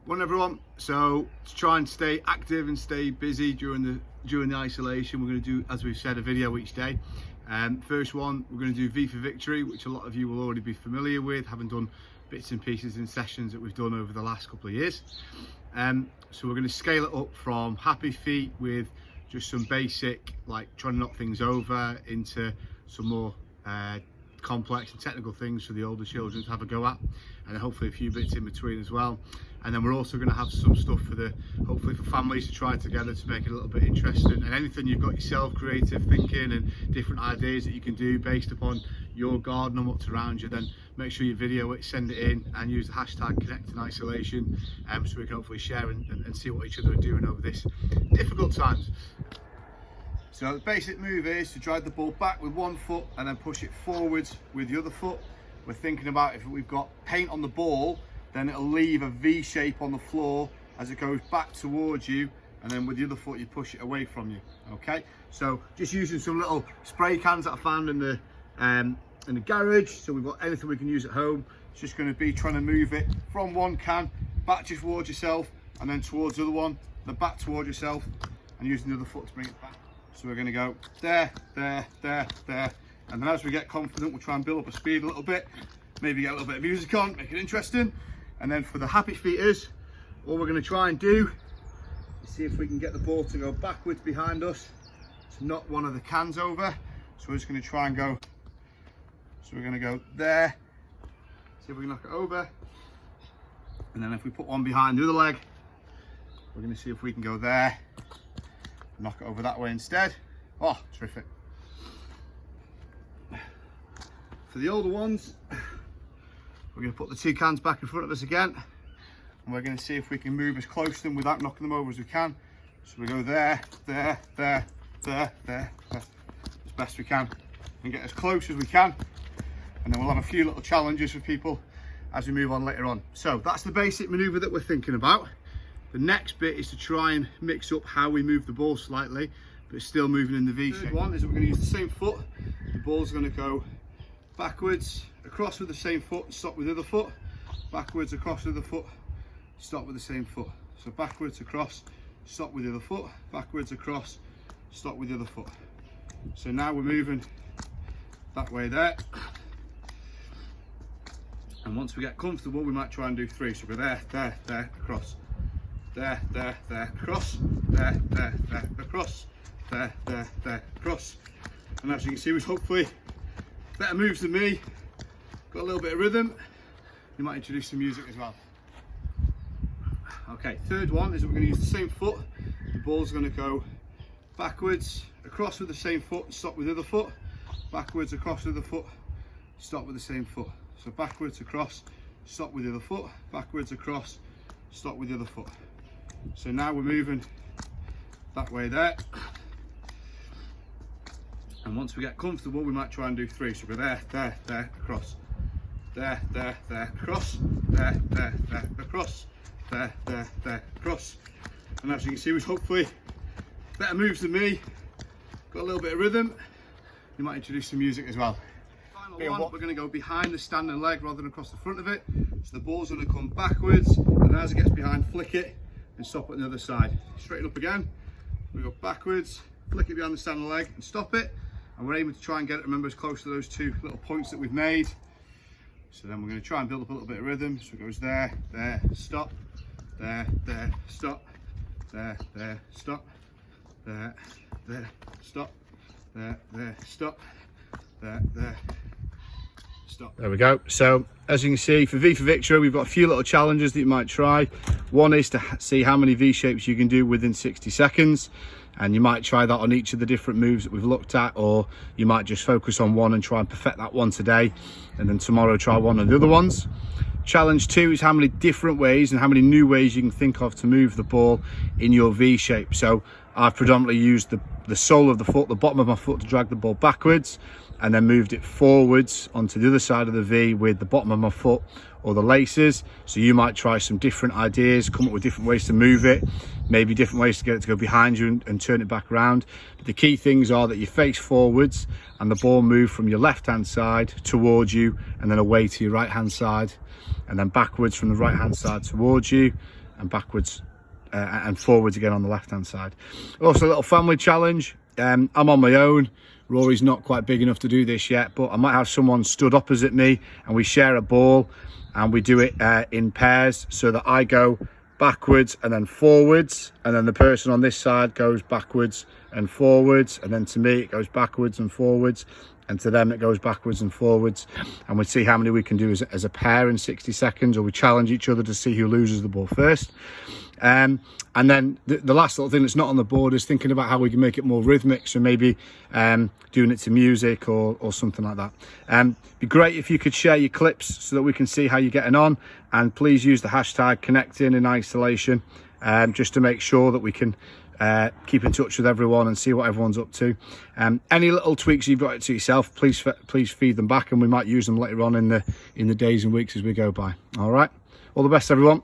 Morning everyone. So to try and stay active and stay busy during the isolation, we're going to do, as we've said, a video each day. First one, we're going to do V for Victory, which a lot of you will already be familiar with, having done bits and pieces in sessions that we've done over the last couple of years. So we're going to scale it up from happy feet with just some basic, like trying to knock things over, into some more complex and technical things for the older children to have a go at, and then hopefully a few bits in between as well. And then we're also going to have some stuff for hopefully for families to try together to make it a little bit interesting, and anything you've got yourself, creative thinking and different ideas that you can do based upon your garden and what's around you, then make sure you video it, send it in, and use the hashtag #ConnectInIsolation, so we can hopefully share and see what each other are doing over this difficult times. So the basic move is to drive the ball back with one foot and then push it forwards with the other foot. We're thinking about, if we've got paint on the ball, then it'll leave a V shape on the floor as it goes back towards you, and then with the other foot you push it away from you. Okay, so just using some little spray cans that I found in the garage. So we've got anything we can use at home. It's just going to be trying to move it from one can back towards yourself, and then towards the other one, then back towards yourself, and using the other foot to bring it back. So we're going to go there, there, there, there, and then as we get confident, we'll try and build up a speed a little bit, maybe get a little bit of music on, make it interesting. And then for the happy feeters, all we're going to try and do is see if we can get the ball to go backwards behind us to knock one of the cans over. So we're just going to try and go, so we're going to go there, see if we can knock it over, and then if we put one behind the other leg, we're going to see if we can go there, knock it over that way instead. Oh, terrific. For the older ones, we're going to put the two cans back in front of us again, and we're going to see if we can move as close to them without knocking them over as we can. So we go there, there, there, there, there, as best we can, and get as close as we can, and then we'll have a few little challenges for people as we move on later on. So that's the basic manoeuvre that we're thinking about. The next bit is to try and mix up how we move the ball slightly, but still moving in the V shape. The one is that we're going to use the same foot. The ball's going to go backwards, across with the same foot, and stop with the other foot, backwards, across with the foot, stop with the same foot. So backwards, across, stop with the other foot, backwards, across, stop with the other foot. So now we're moving that way there, and once we get comfortable, we might try and do three. So we're there, there, there, across, there, there, there, across, there, there, there, across, there, there, there, across. And as you can see, with hopefully better moves than me, got a little bit of rhythm. You might introduce some music as well. Okay, third one is that we're going to use the same foot. The ball's going to go backwards, across with the same foot, and stop with the other foot, backwards, across with the foot, stop with the same foot. So backwards, across, stop with the other foot, backwards, across, stop with the other foot. So now we're moving that way there, and once we get comfortable, we might try and do three. So we're there, there, there, across, there, there, there, across, there, there, there, across, there, there, there, across. And as you can see, with hopefully better moves than me, got a little bit of rhythm. You might introduce some music as well. Final one, we're going to go behind the standing leg rather than across the front of it. So the ball's going to come backwards, and as it gets behind, flick it and stop it on the other side. Straighten up again, we go backwards, flick it behind the standing leg and stop it. And we're aiming to try and get it, remember, as close to those two little points that we've made. So then we're going to try and build up a little bit of rhythm. So it goes there, there, stop, there, there, stop, there, there, stop, there, there, stop, there, there, stop, there, there, stop. There we go. So as you can see, for V for Victory, we've got a few little challenges that you might try. One is to see how many V shapes you can do within 60 seconds. And you might try that on each of the different moves that we've looked at, or you might just focus on one and try and perfect that one today, and then tomorrow try one of the other ones. Challenge 2 is how many different ways and how many new ways you can think of to move the ball in your V shape. So I've predominantly used the sole of the foot, the bottom of my foot, to drag the ball backwards, and then moved it forwards onto the other side of the V with the bottom of my foot or the laces. So you might try some different ideas, come up with different ways to move it, maybe different ways to get it to go behind you and turn it back around. But the key things are that you face forwards and the ball move from your left hand side towards you, and then away to your right hand side, and then backwards from the right hand side towards you, and backwards and forwards again on the left hand side. Also a little family challenge. I'm on my own. Rory's not quite big enough to do this yet, but I might have someone stood opposite me and we share a ball and we do it in pairs, so that I go backwards and then forwards, and then the person on this side goes backwards and forwards, and then to me it goes backwards and forwards, and to them it goes backwards and forwards, and we see how many we can do as a pair in 60 seconds, or we challenge each other to see who loses the ball first. And then the last little thing that's not on the board is thinking about how we can make it more rhythmic, so maybe doing it to music or something like that. Be great if you could share your clips so that we can see how you're getting on, and please use the hashtag connecting in isolation, just to make sure that we can keep in touch with everyone and see what everyone's up to. Any little tweaks you've got to yourself, please feed them back, and we might use them later on in the days and weeks as we go by. All right, all the best everyone.